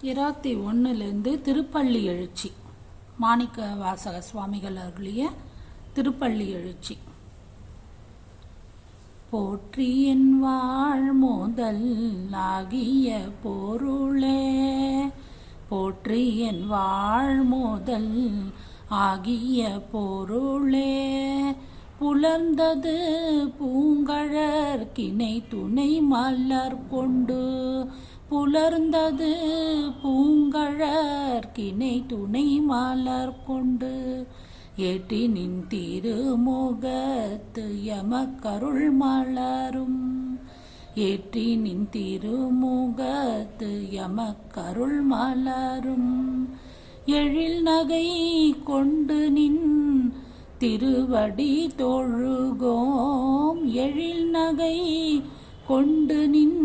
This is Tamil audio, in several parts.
21 திருப்பள்ளி எழுச்சி. மாணிக்க வாசக சுவாமிகள் அருளிய திருப்பள்ளி எழுச்சி. போற்றி என் வாழ் முதல் ஆகிய பொருளே, போற்றி என் வாழ் முதல் ஆகிய பொருளே, புலர்ந்தது பூங்கழற் கிணை துணை மலர் கொண்டு, புலர்ந்தது பூங்கழற் கிணை துணை மலர் கொண்டு, ஏற்றி நின் திருமுகத்து எமக்கருள் மலரும், ஏற்றி நின் திருமுகத்து எமக்கருள் மலரும், எழில் நகை கொண்டு நின் திருவடி தொழுகோம், எழில் நகை கொண்டு நின்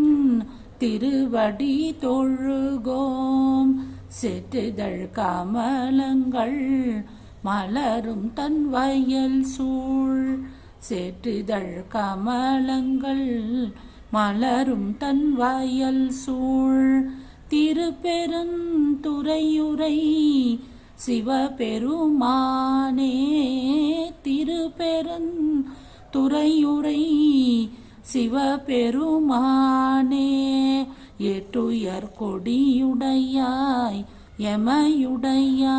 திருவடி தொழுகோம், செற்றுதழ் கமலங்கள் மலரும் தன் வயல் சூழ், செற்றுதழ் கமலங்கள் மலரும் தன் வயல் சூழ், திருப்பெருந்துறையுரை சிவபெருமானே, திருப்பெருந்துறையுரை சிவபெருமானே, ஏற்றுயர் கொடியுடையாய் எமையுடையாய்,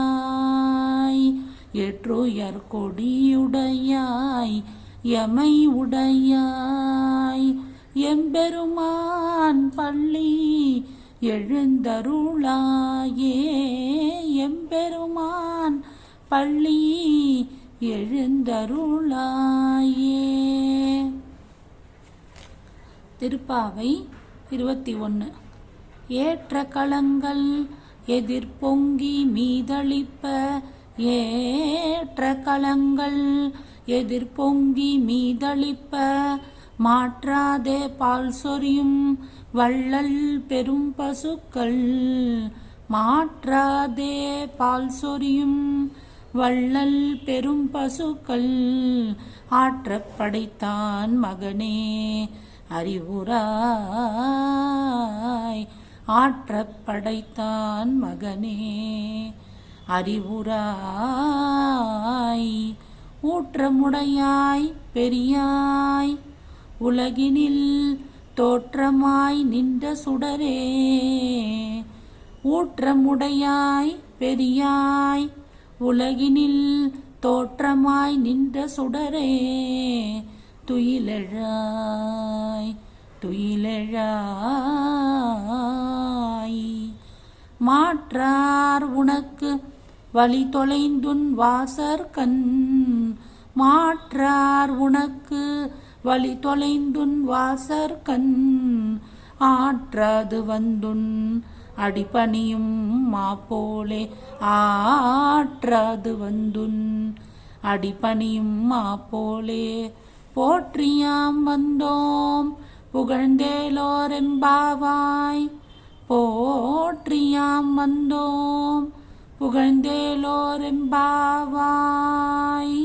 ஏற்றுயர் கொடியுடையாய் எமையுடையாய், எம்பெருமான் பள்ளி எழுந்தருளாயே, எம்பெருமான் பள்ளி எழுந்தருளாயே. திருப்பாவை 21. ஏற்ற களங்கள் எதிர்பொங்கி மீதளிப்ப, ஏற்ற களங்கள் எதிர்பொங்கி மீதளிப்ப, மாற்றாதே பால் சொரியும் வள்ளல் பெரும் பசுக்கள், மாற்றாதே பால் சொரியும் வள்ளல் பெரும் பசுக்கள், ஆற்றப் படைத்தான் மகனே அறிவுராய், ஆற்றப் படைத்தான் மகனே அறிவுராய், ஊற்றமுடையாய் பெரியாய் உலகினில் தோற்றமாய் நின்ற சுடரே, ஊற்றமுடையாய் பெரியாய் உலகினில் தோற்றமாய் நின்ற சுடரே, துயிலெழாய் துயிலெழாய், மாற்றார் உனக்கு வழி தொலைந்துன் வாசற்கண், மாற்றார் உனக்கு வழி தொலைந்துன் வாசற்கண், ஆற்றாது வந்துன் அடிபணியும் மாப்போலே, ஆற்றாது வந்துன் அடிபணியும் மாப்போலே, போற்றியாம் வந்தோம் புகழ்ந்தேலோரெம்பாவாய், போற்றியாம் வந்தோம் புகழ்ந்தேலோரெம்பாவாய்.